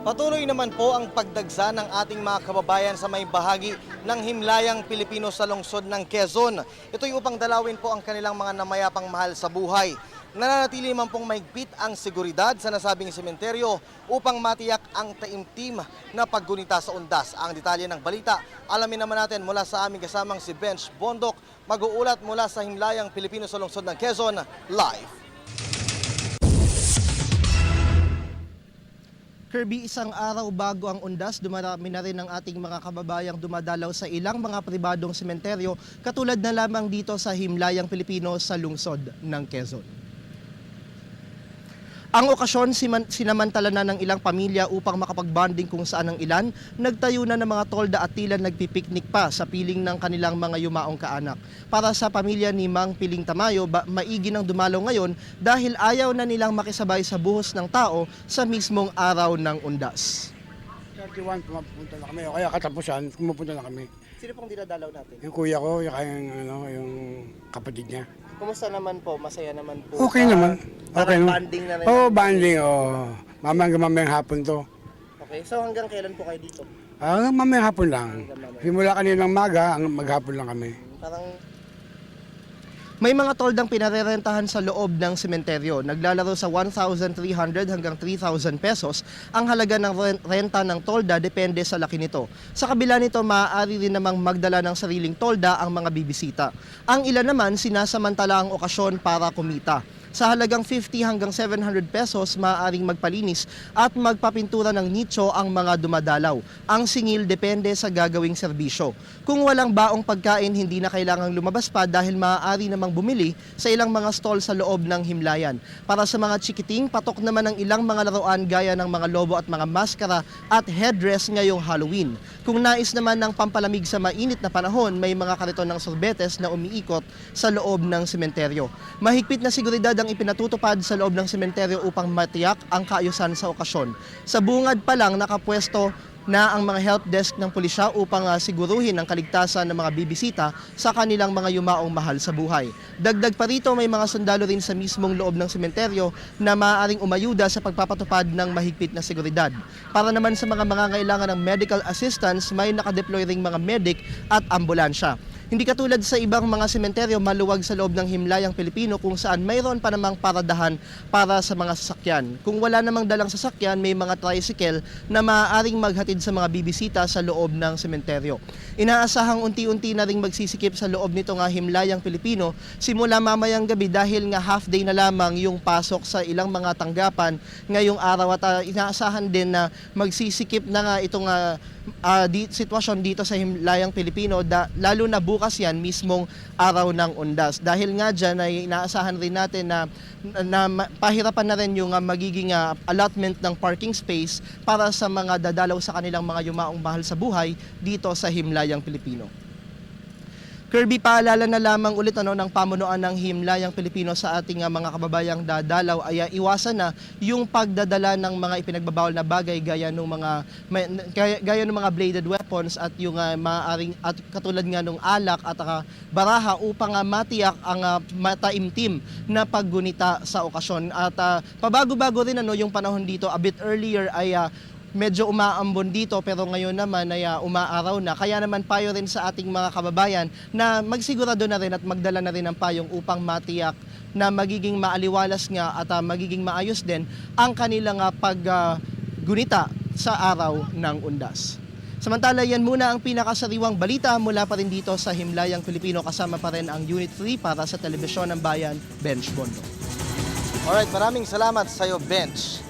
Patuloy naman po ang pagdagsa ng ating mga kababayan sa may bahagi ng himlayang Pilipino sa lungsod ng Quezon. Ito'y upang dalawin po ang kanilang mga namayapang mahal sa buhay. Nananatili man pong mahigpit ang seguridad sa nasabing sementeryo upang matiyak ang taimtim na paggunita sa undas. Ang detalye ng balita, alamin naman natin mula sa aming kasamang si Bench Bondok, mag-uulat mula sa himlayang Pilipino sa lungsod ng Quezon, live. Kirby, isang araw bago ang undas, dumarami na rin ang ating mga kababayang dumadalaw sa ilang mga pribadong sementeryo katulad na lamang dito sa himlayang Pilipino sa lungsod ng Quezon. Ang okasyon, sinamantala na ng ilang pamilya upang makapagbanding kung saan ang ilan, nagtayo na ng mga tolda at tila nagpipiknik pa sa piling ng kanilang mga yumaong kaanak. Para sa pamilya ni Mang Piling Tamayo, maigi ng dumalaw ngayon dahil ayaw na nilang makisabay sa buhos ng tao sa mismong araw ng undas. 31, pumunta na kami. O kaya katapusan, pumupunta na kami. Sino pong dinadalaw natin? Yung kuya ko, yung kapatid niya. Kumusta naman po? Masaya naman po? Okay naman. Okay naman. Banding na rin? Oo, banding. Mamayang hapon to. Okay, so hanggang kailan po kayo dito? Mamayang hapon lang. Simula kaninang maga, maghapon lang kami. Parang may mga toldang pinarerentahan sa loob ng sementeryo. Naglalaro sa 1,300 hanggang 3,000 pesos ang halaga ng renta ng tolda, depende sa laki nito. Sa kabila nito, maaari rin namang magdala ng sariling tolda ang mga bibisita. Ang ilan naman sinasamantala ang okasyon para kumita. Sa halagang 50 hanggang 700 pesos, maaaring magpalinis at magpapintura ng nicho ang mga dumadalaw. Ang singil depende sa gagawing serbisyo. Kung walang baong pagkain, hindi na kailangang lumabas pa dahil maaari namang bumili sa ilang mga stall sa loob ng himlayan. Para sa mga chikiting, patok naman ang ilang mga laruan gaya ng mga lobo at mga maskara at headdress ngayong Halloween. Kung nais naman ng pampalamig sa mainit na panahon, may mga kariton ng sorbetes na umiikot sa loob ng sementeryo. Mahigpit na seguridad ang ipinatutupad sa loob ng sementeryo upang matiyak ang kaayusan sa okasyon. Sa bungad pa lang nakapwesto na ang mga help desk ng pulisya upang siguruhin ang kaligtasan ng mga bibisita sa kanilang mga yumaong mahal sa buhay. Dagdag pa rito, may mga sundalo rin sa mismong loob ng sementeryo na maaaring umayuda sa pagpapatupad ng mahigpit na seguridad. Para naman sa mga mangangailangan ng medical assistance, may nakadeploy ring mga medic at ambulansya. Hindi katulad sa ibang mga sementeryo, maluwag sa loob ng himlayang Pilipino kung saan mayroon pa namang paradahan para sa mga sasakyan. Kung wala namang dalang sasakyan, may mga tricycle na maaaring maghatid sa mga bibisita sa loob ng sementeryo. Inaasahang unti-unti na ring magsisikip sa loob nito nga himlayang Pilipino simula mamayang gabi dahil nga half day na lamang yung pasok sa ilang mga tanggapan ngayong araw at inaasahan din na magsisikip na nga itong sitwasyon dito sa himlayang Pilipino, lalo na bukas yan mismong araw ng undas. Dahil nga dyan ay inaasahan rin natin na pahirapan na rin yung magiging allotment ng parking space para sa mga dadalaw sa kanilang mga yumaong mahal sa buhay dito sa himlayang Pilipino. Kirby, paalala na lamang ulit ng pamunuan ng himlayang Pilipino sa ating mga kababayang dadalaw ay iwasan na yung pagdadala ng mga ipinagbabawal na bagay gaya ng mga bladed weapons at yung maaaring at katulad nga ng alak at baraha upang matiyak ang mataimtim na paggunita sa okasyon. At pabago-bago rin yung panahon dito, a bit earlier ay medyo umaambon dito pero ngayon naman ay umaaraw na. Kaya naman payo rin sa ating mga kababayan na magsigurado na rin at magdala na rin ng payong upang matiyak na magiging maaliwalas nga at magiging maayos din ang kanilang paggunita sa araw ng undas. Samantala, yan muna ang pinakasariwang balita mula pa rin dito sa himlayang Pilipino. Kasama pa rin ang Unit 3 para sa Telebisyon ng Bayan, Bench Bondok. Alright, maraming salamat sa iyo, Bench.